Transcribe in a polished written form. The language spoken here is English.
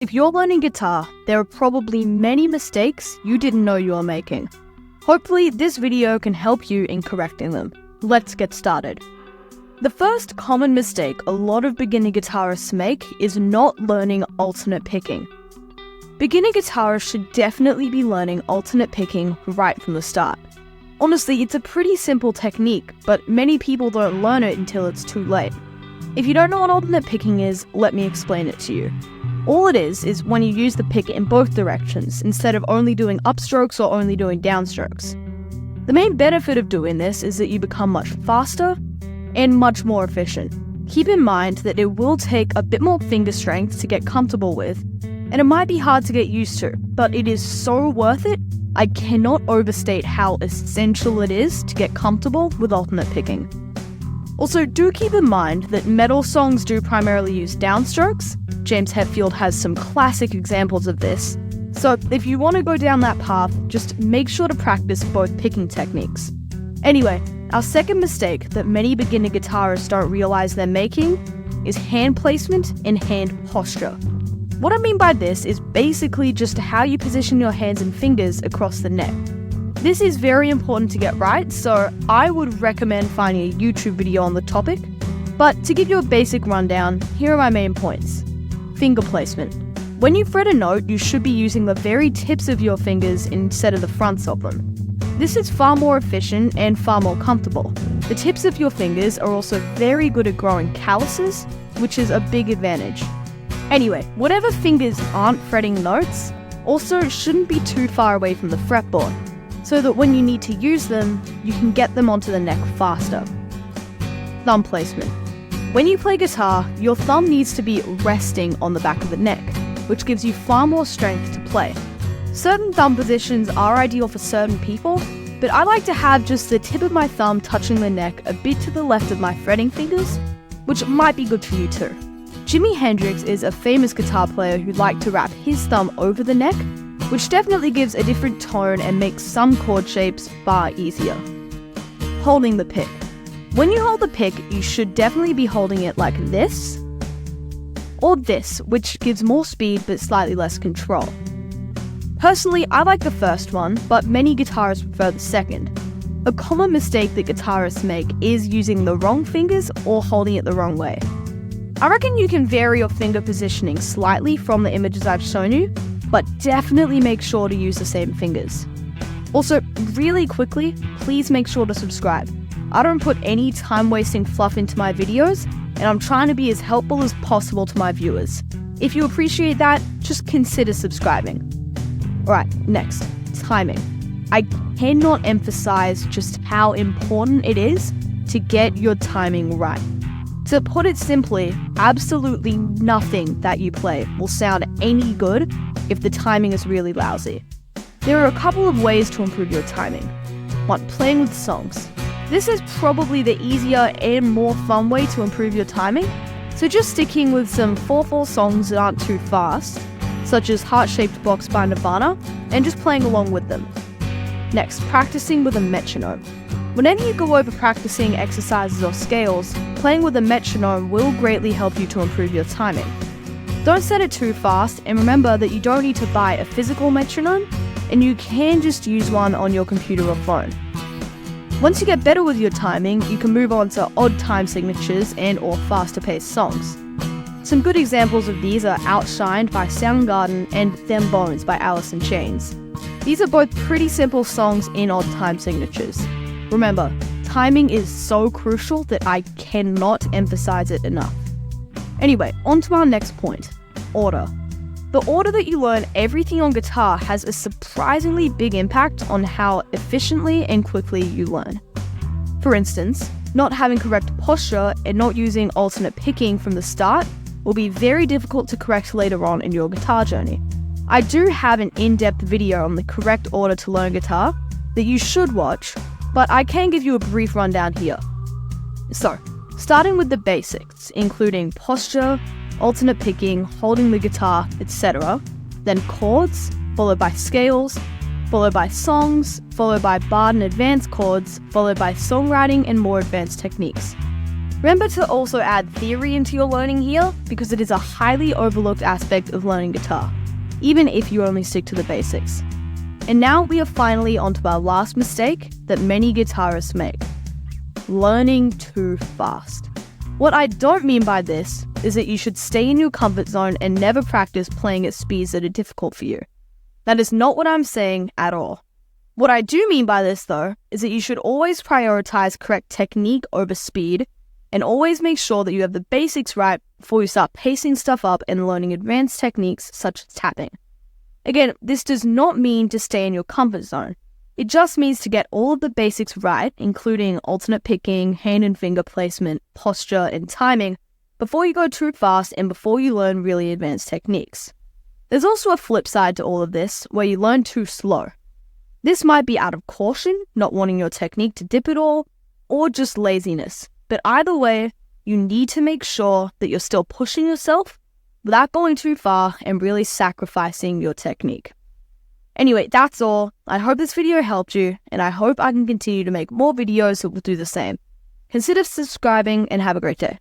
If you're learning guitar, there are probably many mistakes you didn't know you were making. Hopefully, this video can help you in correcting them. Let's get started. The first common mistake a lot of beginner guitarists make is not learning alternate picking. Beginner guitarists should definitely be learning alternate picking right from the start. Honestly, it's a pretty simple technique, but many people don't learn it until it's too late. If you don't know what alternate picking is, let me explain it to you. All it is when you use the pick in both directions, instead of only doing upstrokes or only doing downstrokes. The main benefit of doing this is that you become much faster and much more efficient. Keep in mind that it will take a bit more finger strength to get comfortable with, and it might be hard to get used to, but it is so worth it. I cannot overstate how essential it is to get comfortable with alternate picking. Also, do keep in mind that metal songs do primarily use downstrokes. James Hetfield has some classic examples of this. So if you want to go down that path, just make sure to practice both picking techniques. Anyway, our second mistake that many beginner guitarists don't realize they're making is hand placement and hand posture. What I mean by this is basically just how you position your hands and fingers across the neck. This is very important to get right, so I would recommend finding a YouTube video on the topic. But to give you a basic rundown, here are my main points. Finger placement. When you fret a note, you should be using the very tips of your fingers instead of the fronts of them. This is far more efficient and far more comfortable. The tips of your fingers are also very good at growing calluses, which is a big advantage. Anyway, whatever fingers aren't fretting notes also shouldn't be too far away from the fretboard, so that when you need to use them, you can get them onto the neck faster. Thumb placement. When you play guitar, your thumb needs to be resting on the back of the neck, which gives you far more strength to play. Certain thumb positions are ideal for certain people, but I like to have just the tip of my thumb touching the neck a bit to the left of my fretting fingers, which might be good for you too. Jimi Hendrix is a famous guitar player who liked to wrap his thumb over the neck, which definitely gives a different tone and makes some chord shapes far easier. Holding the pick. When you hold the pick, you should definitely be holding it like this, or this, which gives more speed but slightly less control. Personally, I like the first one, but many guitarists prefer the second. A common mistake that guitarists make is using the wrong fingers or holding it the wrong way. I reckon you can vary your finger positioning slightly from the images I've shown you, but definitely make sure to use the same fingers. Also, really quickly, please make sure to subscribe. I don't put any time-wasting fluff into my videos, and I'm trying to be as helpful as possible to my viewers. If you appreciate that, just consider subscribing. Alright, next, timing. I cannot emphasize just how important it is to get your timing right. To put it simply, absolutely nothing that you play will sound any good if the timing is really lousy. There are a couple of ways to improve your timing. 1. Playing with songs. This is probably the easier and more fun way to improve your timing, so just sticking with some 4/4 songs that aren't too fast, such as Heart-Shaped Box by Nirvana, and just playing along with them. Next, practicing with a metronome. Whenever you go over practicing exercises or scales, playing with a metronome will greatly help you to improve your timing. Don't set it too fast, and remember that you don't need to buy a physical metronome, and you can just use one on your computer or phone. Once you get better with your timing, you can move on to odd time signatures and or faster paced songs. Some good examples of these are Outshined by Soundgarden and Them Bones by Alice in Chains. These are both pretty simple songs in odd time signatures. Remember, timing is so crucial that I cannot emphasize it enough. Anyway, on to our next point, order. The order that you learn everything on guitar has a surprisingly big impact on how efficiently and quickly you learn. For instance, not having correct posture and not using alternate picking from the start will be very difficult to correct later on in your guitar journey. I do have an in-depth video on the correct order to learn guitar that you should watch, but I can give you a brief rundown here. So, starting with the basics, including posture, alternate picking, holding the guitar, etc. Then chords, followed by scales, followed by songs, followed by barred and advanced chords, followed by songwriting and more advanced techniques. Remember to also add theory into your learning here, because it is a highly overlooked aspect of learning guitar, even if you only stick to the basics. And now we are finally onto our last mistake that many guitarists make: learning too fast. What I don't mean by this is that you should stay in your comfort zone and never practice playing at speeds that are difficult for you. That is not what I'm saying at all. What I do mean by this, though, is that you should always prioritize correct technique over speed, and always make sure that you have the basics right before you start pacing stuff up and learning advanced techniques such as tapping. Again, this does not mean to stay in your comfort zone. It just means to get all of the basics right, including alternate picking, hand and finger placement, posture, and timing, before you go too fast and before you learn really advanced techniques. There's also a flip side to all of this, where you learn too slow. This might be out of caution, not wanting your technique to dip at all, or just laziness. But either way, you need to make sure that you're still pushing yourself without going too far and really sacrificing your technique. Anyway, that's all. I hope this video helped you, and I hope I can continue to make more videos that will do the same. Consider subscribing and have a great day.